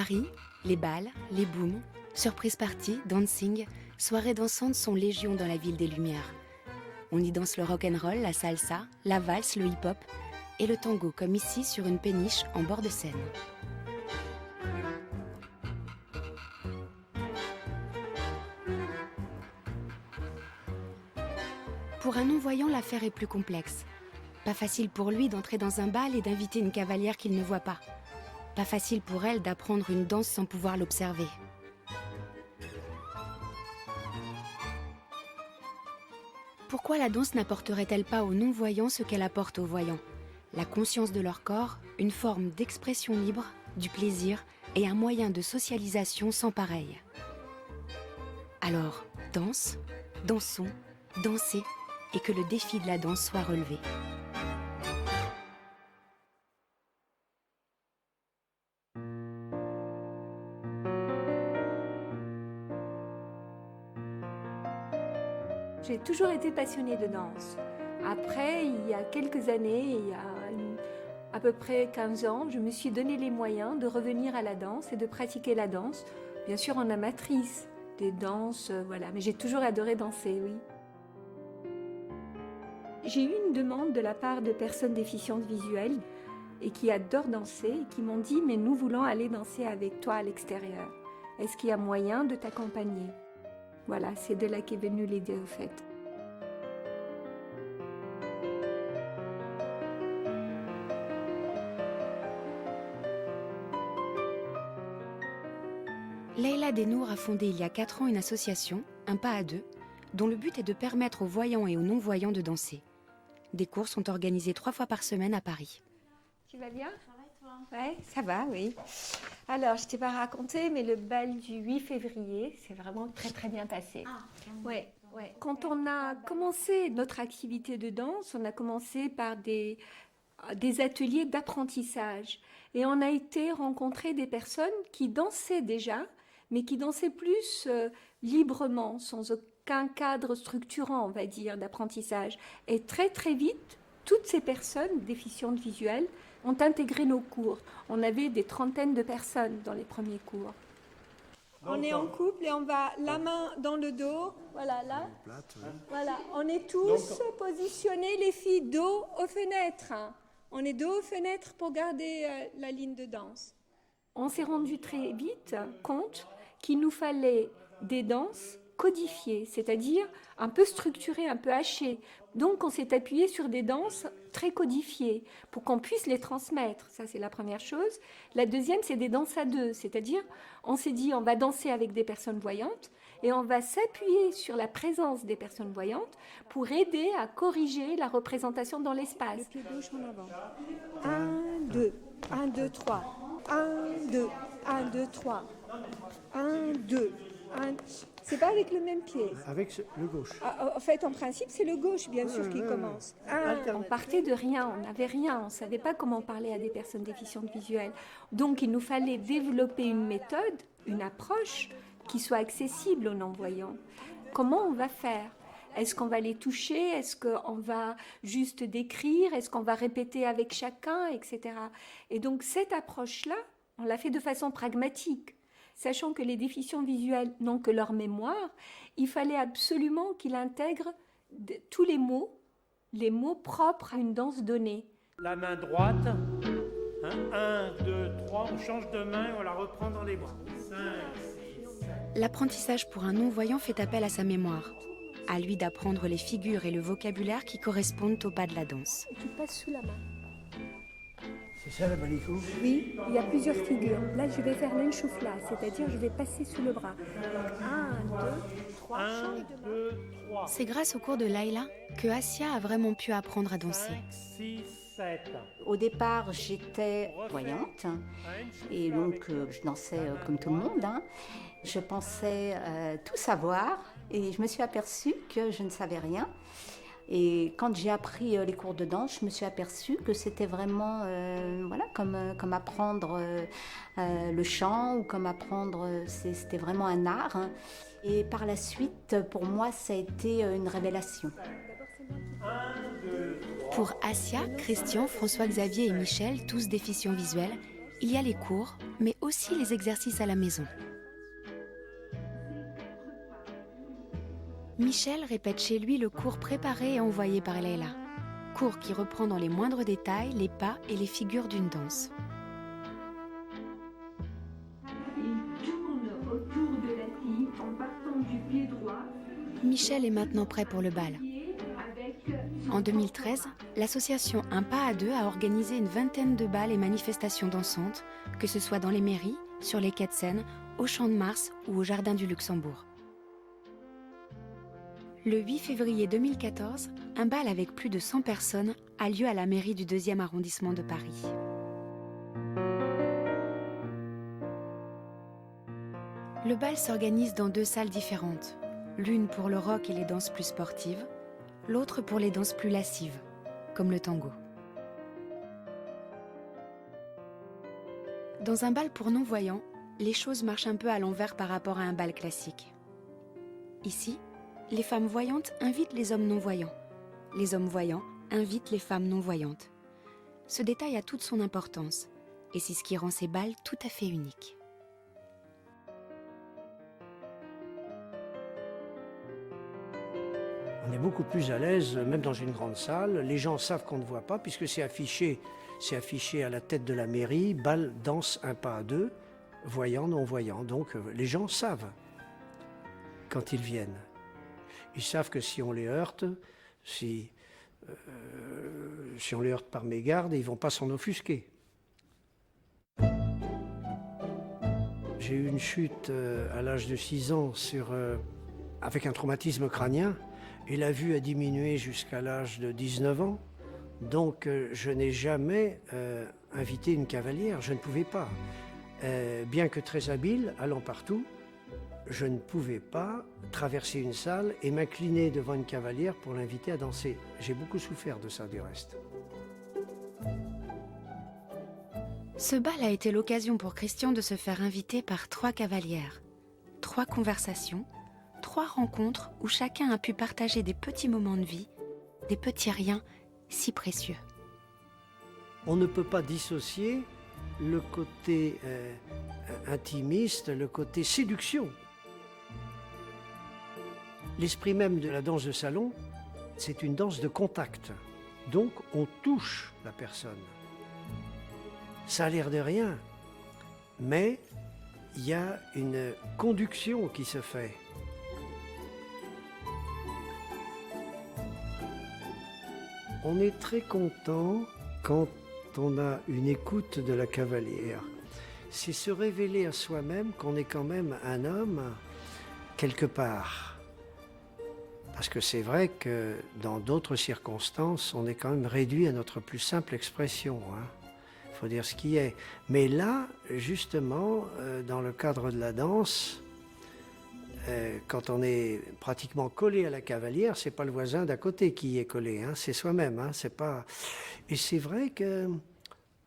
Paris, les bals, les booms, surprise parties, dancing, soirées dansantes sont légion dans la ville des Lumières. On y danse le rock'n'roll, la salsa, la valse, le hip-hop et le tango, comme ici sur une péniche en bord de Seine. Pour un non-voyant, l'affaire est plus complexe. Pas facile pour lui d'entrer dans un bal et d'inviter une cavalière qu'il ne voit pas. Pas facile pour elle d'apprendre une danse sans pouvoir l'observer. Pourquoi la danse n'apporterait-elle pas aux non-voyants ce qu'elle apporte aux voyants ? La conscience de leur corps, une forme d'expression libre, du plaisir et un moyen de socialisation sans pareil. Alors, danse, dansons, dansez, et que le défi de la danse soit relevé. J'ai toujours été passionnée de danse. Après, il y a quelques années, à peu près 15 ans, je me suis donné les moyens de revenir à la danse et de pratiquer la danse, bien sûr en amatrice, des danses, voilà. Mais j'ai toujours adoré danser, oui. J'ai eu une demande de la part de personnes déficientes visuelles et qui adorent danser et qui m'ont dit « mais nous voulons aller danser avec toi à l'extérieur. Est-ce qu'il y a moyen de t'accompagner ?» Voilà, c'est de là qu'est venue l'idée au fait. Leïla Denour a fondé il y a 4 ans une association, Un pas à deux, dont le but est de permettre aux voyants et aux non-voyants de danser. Des cours sont organisés 3 fois par semaine à Paris. Tu vas bien ? Ça va et toi ? Ouais, ça va, oui. Alors, je t'ai pas raconté, mais le bal du 8 février, c'est vraiment très très bien passé. Ouais. Quand on a commencé notre activité de danse, on a commencé par des ateliers d'apprentissage. Et on a été rencontrer des personnes qui dansaient déjà, mais qui dansaient plus librement, sans aucun cadre structurant, on va dire, d'apprentissage. Et très très vite, toutes ces personnes déficientes visuelles ont intégré nos cours. On avait des trentaines de personnes dans les premiers cours. On est en couple et on va la main dans le dos, voilà là. Voilà, on est tous positionnés, les filles, dos aux fenêtres. On est dos aux fenêtres pour garder la ligne de danse. On s'est rendu très vite compte qu'il nous fallait des danses codifiées, c'est-à-dire un peu structurées, un peu hachées. Donc on s'est appuyé sur des danses très codifiées pour qu'on puisse les transmettre. Ça, c'est la première chose. La deuxième, c'est des danses à deux, c'est-à-dire on s'est dit on va danser avec des personnes voyantes et on va s'appuyer sur la présence des personnes voyantes pour aider à corriger la représentation dans l'espace. Le pied gauche en avant. 1, 2, 1, 2, 3. 1, 2, 1, 2, 3. 1, 2, 1... C'est pas avec le même pied. Avec le gauche. En fait, en principe, c'est le gauche, bien sûr, qui commence. On partait de rien, on n'avait rien, on ne savait pas comment parler à des personnes déficientes visuelles. Donc, il nous fallait développer une méthode, une approche qui soit accessible aux non-voyants. Comment on va faire ? Est-ce qu'on va les toucher ? Est-ce qu'on va juste décrire ? Est-ce qu'on va répéter avec chacun, etc. Et donc, cette approche-là, on l'a fait de façon pragmatique. Sachant que les déficients visuels n'ont que leur mémoire, il fallait absolument qu'ils intègrent tous les mots propres à une danse donnée. La main droite, 1, 2, 3, on change de main et on la reprend dans les bras. 5, 6, 7. L'apprentissage pour un non-voyant fait appel à sa mémoire. À lui d'apprendre les figures et le vocabulaire qui correspondent au pas de la danse. Et tu passes sous la main. C'est ça la balicou ? Oui, il y a plusieurs figures. Là, je vais faire l'enchoufla, c'est-à-dire je vais passer sous le bras. 1, 2, 3, 1, 2, 3. C'est grâce au cours de Leïla que Assia a vraiment pu apprendre à danser. 5, 6, 7. Au départ, j'étais voyante et donc je dansais comme tout le monde. Je pensais tout savoir et je me suis aperçue que je ne savais rien. Et quand j'ai appris les cours de danse, je me suis aperçue que c'était vraiment comme apprendre le chant ou comme apprendre, c'était vraiment un art. Et par la suite, pour moi, ça a été une révélation. Pour Assia, Christian, François-Xavier et Michel, tous déficients visuels, il y a les cours, mais aussi les exercices à la maison. Michel répète chez lui le cours préparé et envoyé par Leila. Cours qui reprend dans les moindres détails les pas et les figures d'une danse. Il tourne autour de la fille en partant du pied droit. Michel est maintenant prêt pour le bal. En 2013, l'association Un pas à deux a organisé une vingtaine de bals et manifestations dansantes, que ce soit dans les mairies, sur les quais de Seine, au Champ de Mars ou au Jardin du Luxembourg. Le 8 février 2014, un bal avec plus de 100 personnes a lieu à la mairie du 2e arrondissement de Paris. Le bal s'organise dans 2 salles différentes, l'une pour le rock et les danses plus sportives, l'autre pour les danses plus lascives, comme le tango. Dans un bal pour non-voyants, les choses marchent un peu à l'envers par rapport à un bal classique. Ici, les femmes voyantes invitent les hommes non-voyants. Les hommes voyants invitent les femmes non-voyantes. Ce détail a toute son importance, et c'est ce qui rend ces bals tout à fait uniques. On est beaucoup plus à l'aise, même dans une grande salle. Les gens savent qu'on ne voit pas, puisque c'est affiché à la tête de la mairie, bal, danse, un pas à deux, voyants, non-voyants. Donc les gens savent quand ils viennent. Ils savent que si on les heurte, si on les heurte par mégarde, ils ne vont pas s'en offusquer. J'ai eu une chute à l'âge de 6 ans avec un traumatisme crânien. Et la vue a diminué jusqu'à l'âge de 19 ans. Donc je n'ai jamais invité une cavalière, je ne pouvais pas. Bien que très habile, allant partout, je ne pouvais pas traverser une salle et m'incliner devant une cavalière pour l'inviter à danser. J'ai beaucoup souffert de ça du reste. Ce bal a été l'occasion pour Christian de se faire inviter par 3 cavalières. 3 conversations, 3 rencontres où chacun a pu partager des petits moments de vie, des petits riens si précieux. On ne peut pas dissocier le côté intimiste, le côté séduction. L'esprit même de la danse de salon, c'est une danse de contact. Donc on touche la personne. Ça a l'air de rien, mais il y a une conduction qui se fait. On est très content quand on a une écoute de la cavalière. C'est se révéler à soi-même qu'on est quand même un homme quelque part. Parce que c'est vrai que dans d'autres circonstances, on est quand même réduit à notre plus simple expression. Il faut dire ce qui est. Mais là, justement, dans le cadre de la danse, quand on est pratiquement collé à la cavalière, c'est pas le voisin d'à côté qui est collé, c'est soi-même. C'est pas... Et c'est vrai que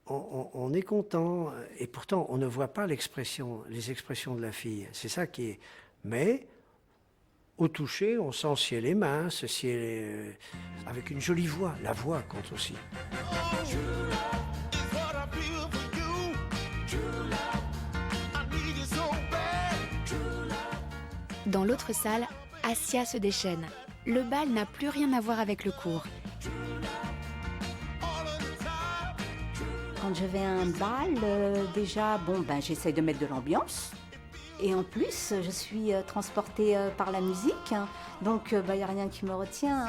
on est content, et pourtant on ne voit pas les expressions de la fille. C'est ça qui est. Mais au toucher, on sent si elle est mince, si elle est avec une jolie voix. La voix compte aussi. Dans l'autre salle, Assia se déchaîne. Le bal n'a plus rien à voir avec le cours. Quand je vais à un bal, déjà, j'essaie de mettre de l'ambiance. Et en plus, je suis transportée par la musique. Donc, il n'y a rien qui me retient.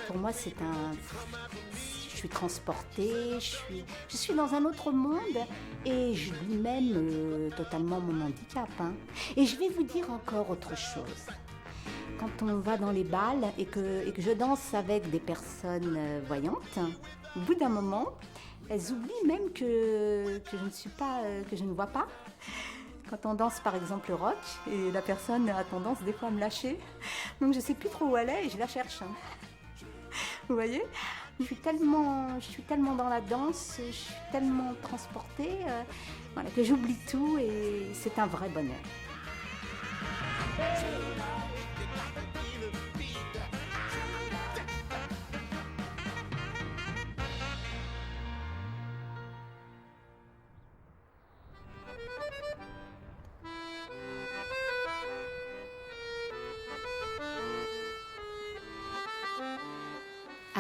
Pour moi, je suis transportée, je suis dans un autre monde et j'oublie même totalement mon handicap. Et je vais vous dire encore autre chose. Quand on va dans les bals et que je danse avec des personnes voyantes, au bout d'un moment, elles oublient même que je ne vois pas. Quand on danse par exemple le rock, et la personne a tendance des fois à me lâcher, donc je ne sais plus trop où elle est et je la cherche. Vous voyez ? Je suis tellement dans la danse, je suis tellement transportée que j'oublie tout et c'est un vrai bonheur.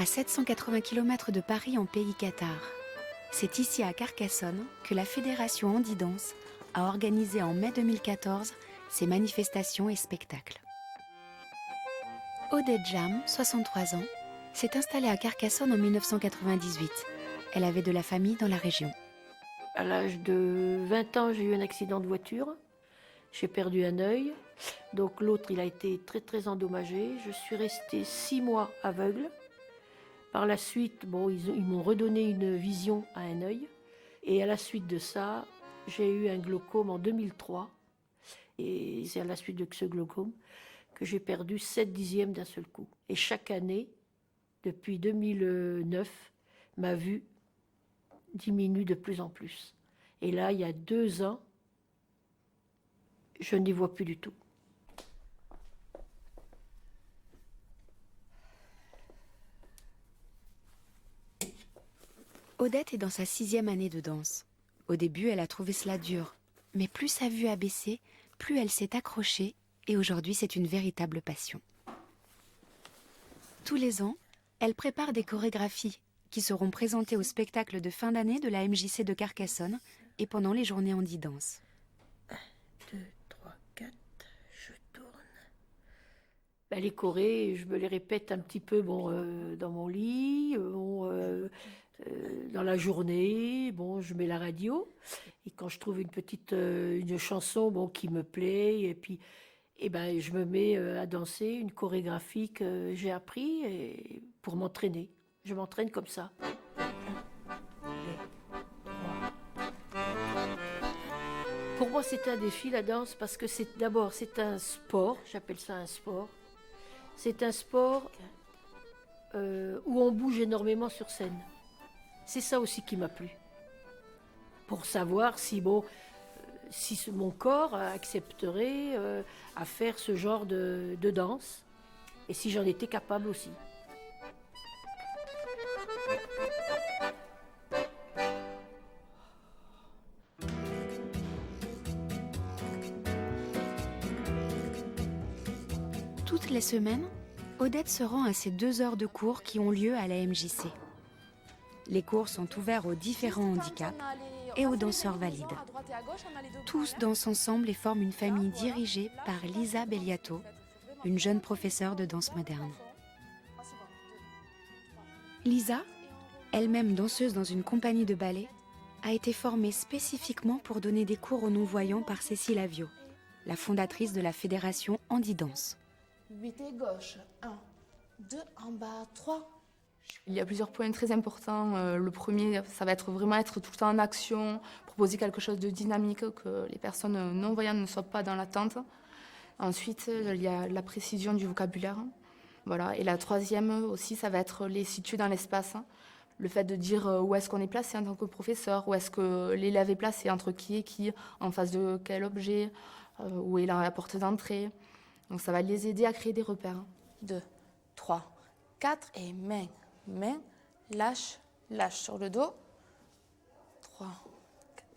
À 780 km de Paris en pays cathare. C'est ici à Carcassonne que la Fédération Handi-Danse a organisé en mai 2014 ses manifestations et spectacles. Odette Jam, 63 ans, s'est installée à Carcassonne en 1998. Elle avait de la famille dans la région. À l'âge de 20 ans, j'ai eu un accident de voiture. J'ai perdu un œil. Donc l'autre, il a été très très endommagé. Je suis restée 6 mois aveugle. Par la suite, ils m'ont redonné une vision à un œil. Et à la suite de ça, j'ai eu un glaucome en 2003. Et c'est à la suite de ce glaucome que j'ai perdu 7/10 d'un seul coup. Et chaque année, depuis 2009, ma vue diminue de plus en plus. Et là, il y a 2 ans, je n'y vois plus du tout. Odette est dans sa 6e année de danse. Au début, elle a trouvé cela dur. Mais plus sa vue a baissé, plus elle s'est accrochée et aujourd'hui, c'est une véritable passion. Tous les ans, elle prépare des chorégraphies qui seront présentées au spectacle de fin d'année de la MJC de Carcassonne et pendant les journées Handi-Danse. 1, 2, 3, 4, je tourne. Les chorés, je me les répète un petit peu dans mon lit, dans la journée, je mets la radio. Et quand je trouve une chanson qui me plaît, et puis je me mets à danser une chorégraphie que j'ai appris pour m'entraîner. Je m'entraîne comme ça. 1, 2, 3. Pour moi, c'est un défi, la danse, parce que c'est un sport, j'appelle ça un sport. C'est un sport où on bouge énormément sur scène. C'est ça aussi qui m'a plu. Pour savoir si mon corps accepterait à faire ce genre de danse et si j'en étais capable aussi. Toutes les semaines, Odette se rend à ces 2 heures de cours qui ont lieu à la MJC. Les cours sont ouverts aux différents handicaps et aux danseurs valides. Tous dansent ensemble et forment une famille dirigée par Lisa Belliato, une jeune professeure de danse moderne. Lisa, elle-même danseuse dans une compagnie de ballet, a été formée spécifiquement pour donner des cours aux non-voyants par Cécile Avio, la fondatrice de la Fédération Handi-Danse. 8 et gauche, 1, 2, en bas, 3. Il y a plusieurs points très importants. Le premier, ça va être vraiment être tout le temps en action, proposer quelque chose de dynamique, que les personnes non-voyantes ne soient pas dans l'attente. Ensuite, il y a la précision du vocabulaire. Voilà. Et la troisième aussi, ça va être les situer dans l'espace. Le fait de dire où est-ce qu'on est placé en tant que professeur, où est-ce que l'élève est placé, entre qui et qui, en face de quel objet, où est la porte d'entrée. Donc ça va les aider à créer des repères. 2, 3, 4 et main, main, lâche, lâche sur le dos. 3, 4.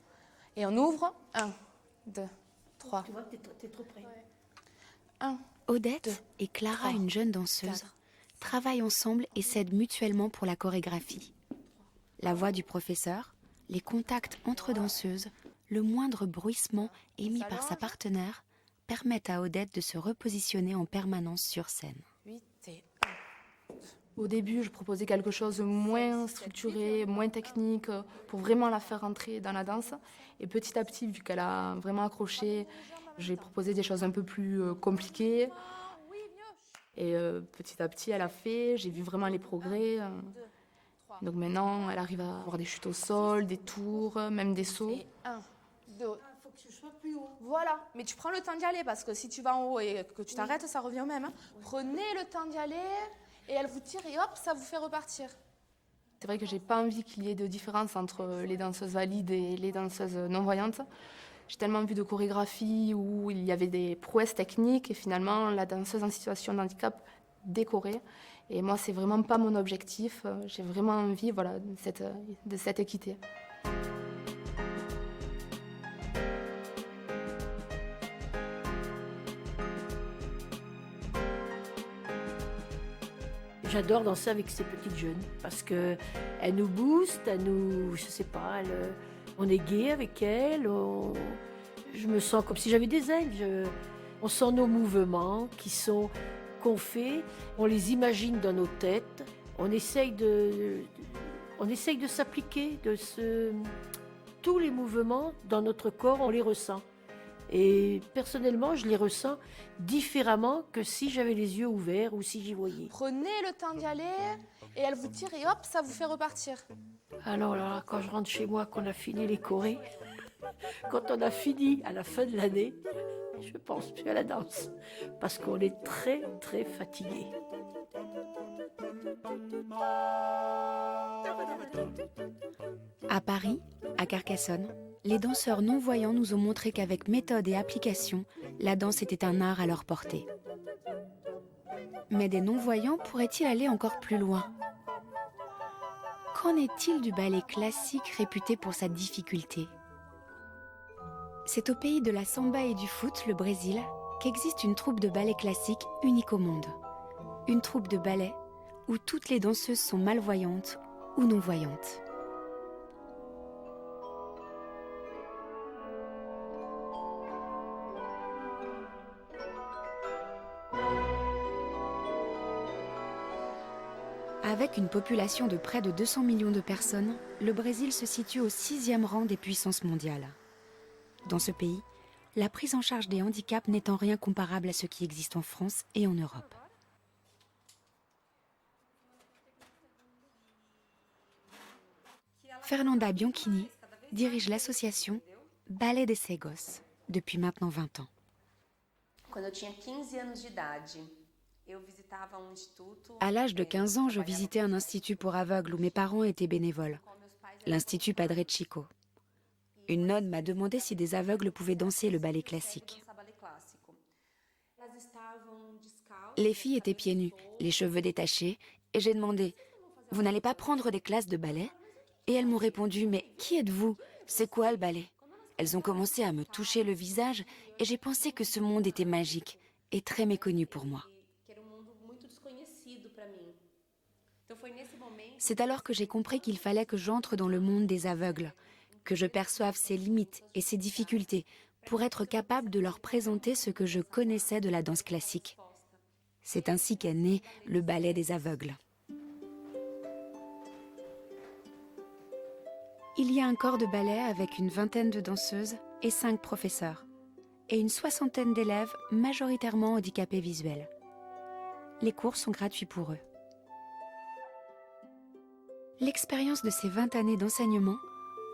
Et on ouvre. 1, 2, 3. Tu vois, t'es trop près. 1. Odette 2, et Clara, 3, une jeune danseuse, 4. travaillent ensemble et s'aident mutuellement pour la chorégraphie. La voix du professeur, les contacts entre danseuses, le moindre bruissement émis par sa partenaire permettent à Odette de se repositionner en permanence sur scène. 8 et 1. Au début, je proposais quelque chose de moins structuré, moins technique, pour vraiment la faire entrer dans la danse. Et petit à petit, vu qu'elle a vraiment accroché, j'ai proposé des choses un peu plus compliquées. Et petit à petit, elle a fait, j'ai vu vraiment les progrès. Donc maintenant, elle arrive à avoir des chutes au sol, des tours, même des sauts. Et 1, 2. Faut que tu sois plus haut. Voilà, mais tu prends le temps d'y aller parce que si tu vas en haut et que tu t'arrêtes, ça revient au même. Hein. Prenez le temps d'y aller et elle vous tire et hop, ça vous fait repartir. C'est vrai que j'ai pas envie qu'il y ait de différence entre les danseuses valides et les danseuses non-voyantes. J'ai tellement vu de chorégraphies où il y avait des prouesses techniques et finalement la danseuse en situation de handicap décorée. Et moi, c'est vraiment pas mon objectif. J'ai vraiment envie, voilà, de cette équité. J'adore danser avec ces petites jeunes parce qu'elles nous boostent, je sais pas, on est gai avec elles, je me sens comme si j'avais des ailes. On sent nos mouvements qu'on fait, on les imagine dans nos têtes, on essaye de s'appliquer, tous les mouvements dans notre corps, on les ressent. Et personnellement, je les ressens différemment que si j'avais les yeux ouverts ou si j'y voyais. Prenez le temps d'y aller et elle vous tire et hop, ça vous fait repartir. Alors là, quand je rentre chez moi, qu'on a fini les chorés, quand on a fini à la fin de l'année, je pense plus à la danse parce qu'on est très très fatigué. À Paris, à Carcassonne, les danseurs non-voyants nous ont montré qu'avec méthode et application, la danse était un art à leur portée. Mais des non-voyants pourraient-ils aller encore plus loin? Qu'en est-il du ballet classique réputé pour sa difficulté? C'est au pays de la samba et du foot, le Brésil, qu'existe une troupe de ballet classique unique au monde. Une troupe de ballet où toutes les danseuses sont malvoyantes ou non-voyantes. Avec une population de près de 200 millions de personnes, le Brésil se situe au 6e rang des puissances mondiales. Dans ce pays, la prise en charge des handicaps n'est en rien comparable à ce qui existe en France et en Europe. Fernanda Bianchini dirige l'association Ballet des Cegos depuis maintenant 20 ans. À l'âge de 15 ans, je visitais un institut pour aveugles où mes parents étaient bénévoles, l'Institut Padre Chico. Une nonne m'a demandé si des aveugles pouvaient danser le ballet classique. Les filles étaient pieds nus, les cheveux détachés, et j'ai demandé « Vous n'allez pas prendre des classes de ballet ?» Et elles m'ont répondu « Mais qui êtes-vous? C'est quoi le ballet ?» Elles ont commencé à me toucher le visage et j'ai pensé que ce monde était magique et très méconnu pour moi. C'est alors que j'ai compris qu'il fallait que j'entre dans le monde des aveugles, que je perçoive ses limites et ses difficultés pour être capable de leur présenter ce que je connaissais de la danse classique. C'est ainsi qu'est né le ballet des aveugles. Il y a un corps de ballet avec une vingtaine de danseuses et 5 professeurs, et une 60aine d'élèves majoritairement handicapés visuels. Les cours sont gratuits pour eux. L'expérience de ces 20 années d'enseignement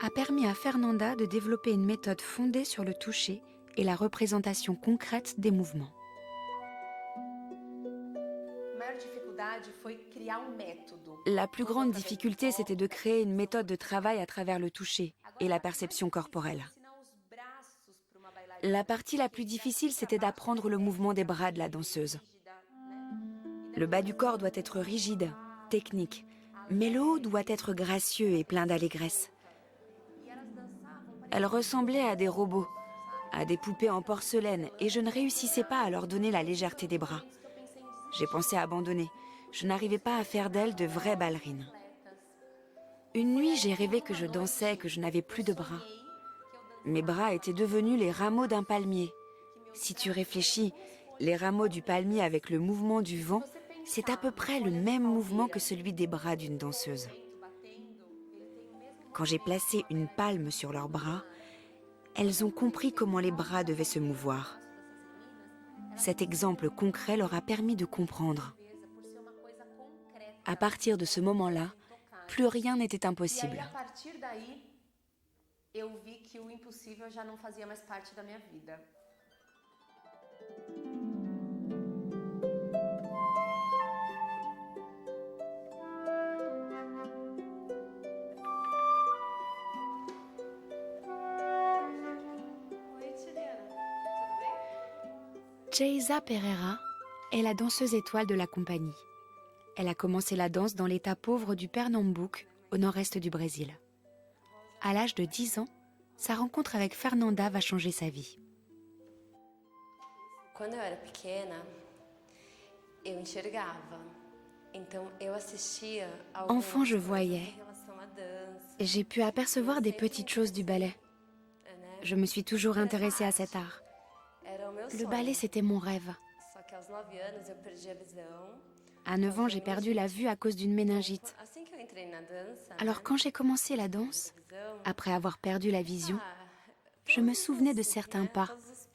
a permis à Fernanda de développer une méthode fondée sur le toucher et la représentation concrète des mouvements. La plus grande difficulté, c'était de créer une méthode de travail à travers le toucher et la perception corporelle. La partie la plus difficile, c'était d'apprendre le mouvement des bras de la danseuse. Le bas du corps doit être rigide, technique, mais le haut doit être gracieux et plein d'allégresse. Elles ressemblaient à des robots, à des poupées en porcelaine, et je ne réussissais pas à leur donner la légèreté des bras. J'ai pensé à abandonner. Je n'arrivais pas à faire d'elles de vraies ballerines. Une nuit, j'ai rêvé que je dansais et que je n'avais plus de bras. Mes bras étaient devenus les rameaux d'un palmier. Si tu réfléchis, les rameaux du palmier avec le mouvement du vent, c'est à peu près le même mouvement que celui des bras d'une danseuse. Quand j'ai placé une palme sur leurs bras, elles ont compris comment les bras devaient se mouvoir. Cet exemple concret leur a permis de comprendre. À partir de ce moment-là, plus rien n'était impossible. Geisa Pereira est la danseuse étoile de la compagnie. Elle a commencé la danse dans l'état pauvre du Pernambouc, au nord-est du Brésil. À l'âge de 10 ans, sa rencontre avec Fernanda va changer sa vie. Quando eu era pequena, eu enxergava. Enfant, je voyais. J'ai pu apercevoir des petites choses du ballet. Je me suis toujours intéressée à cet art. Le ballet, c'était mon rêve. À 9 ans, j'ai perdu la vue à cause d'une méningite. Alors quand j'ai commencé la danse, après avoir perdu la vision, je me souvenais de certains pas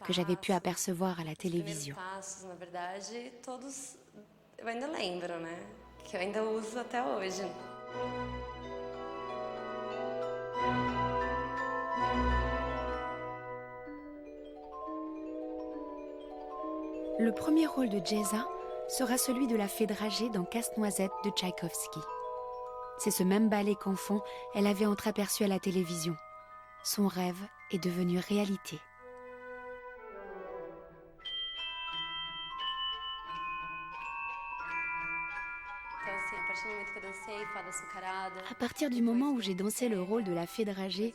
que j'avais pu apercevoir à la télévision. Le premier rôle de Géza sera celui de la fée dragée dans Casse-Noisette de Tchaïkovski. C'est ce même ballet qu'enfant, elle avait entreaperçu à la télévision. Son rêve est devenu réalité. À partir du moment où j'ai dansé le rôle de la fée dragée,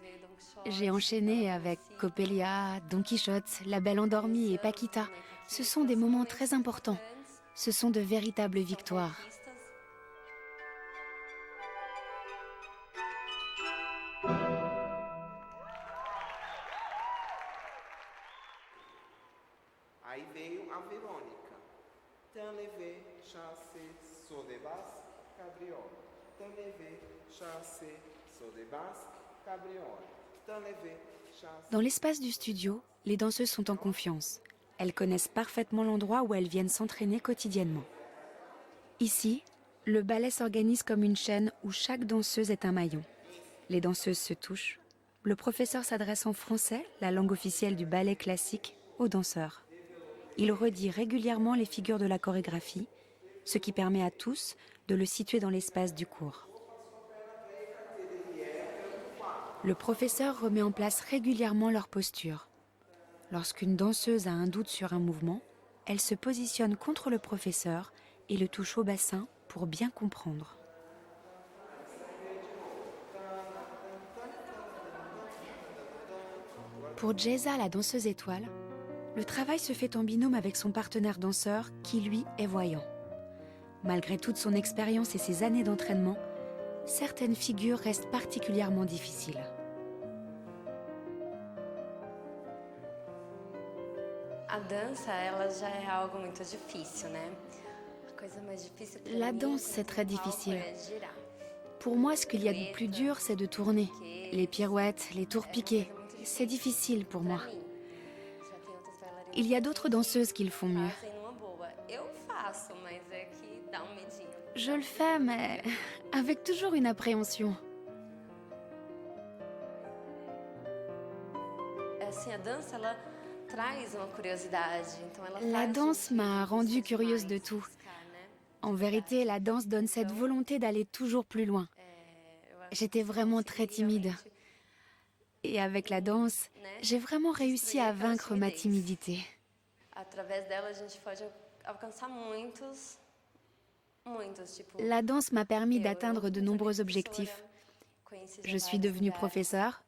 j'ai enchaîné avec Coppelia, Don Quichotte, La Belle Endormie et Paquita. Ce sont des moments très importants. Ce sont de véritables victoires. Aí veio a Verônica. Tant levé, chassé, saut de basse, cabriole. Tant levé, chassé, saut de basse, cabriole. Tant levé, chassé. Dans l'espace du studio, les danseuses sont en confiance. Elles connaissent parfaitement l'endroit où elles viennent s'entraîner quotidiennement. Ici, le ballet s'organise comme une chaîne où chaque danseuse est un maillon. Les danseuses se touchent. Le professeur s'adresse en français, la langue officielle du ballet classique, aux danseurs. Il redit régulièrement les figures de la chorégraphie, ce qui permet à tous de le situer dans l'espace du cours. Le professeur remet en place régulièrement leur posture. Lorsqu'une danseuse a un doute sur un mouvement, elle se positionne contre le professeur et le touche au bassin pour bien comprendre. Pour Géza, la danseuse étoile, le travail se fait en binôme avec son partenaire danseur qui, lui, est voyant. Malgré toute son expérience et ses années d'entraînement, certaines figures restent particulièrement difficiles. La danse, c'est très difficile. Pour moi, ce qu'il y a de plus dur, c'est de tourner. Les pirouettes, les tours piqués, c'est difficile pour moi. Il y a d'autres danseuses qui le font mieux. Je le fais, mais avec toujours une appréhension. La danse m'a rendue curieuse de tout. En vérité, la danse donne cette volonté d'aller toujours plus loin. J'étais vraiment très timide. Et avec la danse, j'ai vraiment réussi à vaincre ma timidité. La danse m'a permis d'atteindre de nombreux objectifs. Je suis devenue professeure,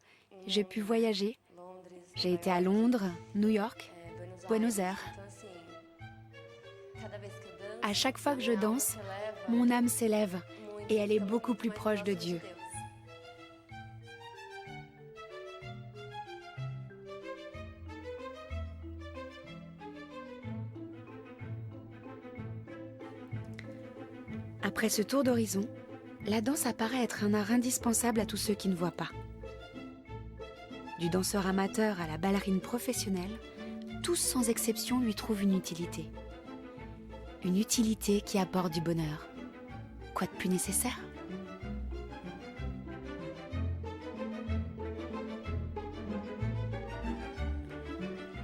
j'ai pu voyager. J'ai été à Londres, New York, Buenos Aires. À chaque fois que je danse, mon âme s'élève et elle est beaucoup plus proche de Dieu. Après ce tour d'horizon, la danse apparaît être un art indispensable à tous ceux qui ne voient pas. Du danseur amateur à la ballerine professionnelle, tous sans exception lui trouvent une utilité. Une utilité qui apporte du bonheur. Quoi de plus nécessaire ?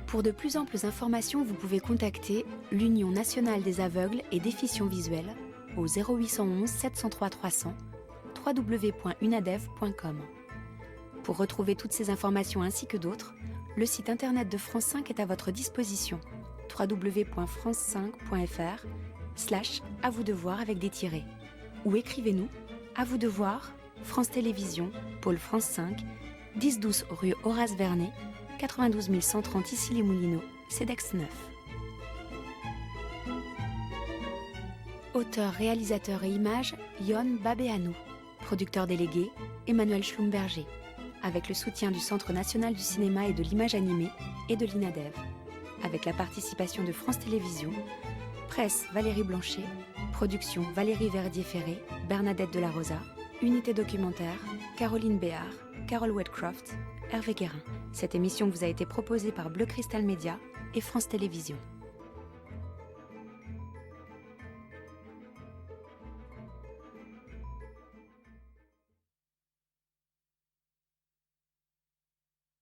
Pour de plus amples informations, vous pouvez contacter l'Union nationale des aveugles et déficients visuels au 0811 703 300 www.unadev.com. Pour retrouver toutes ces informations ainsi que d'autres, le site internet de France 5 est à votre disposition www.france5.fr/à vous de voir avec des tirets. Ou écrivez-nous à vous de voir, France Télévisions, pôle France 5, 10-12 rue Horace Vernet, 92 130 Issy-les-Moulineaux, CEDEX 9. Auteur, réalisateur et images, Yon Babéanou. Producteur délégué, Emmanuel Schlumberger. Avec le soutien du Centre national du cinéma et de l'image animée et de l'INADEV. Avec la participation de France Télévisions. Presse, Valérie Blanchet. Production, Valérie Verdier-Ferré, Bernadette de la Rosa. Unité documentaire, Caroline Béard, Carole Wedcroft, Hervé Guérin. Cette émission vous a été proposée par Bleu Cristal Média et France Télévisions.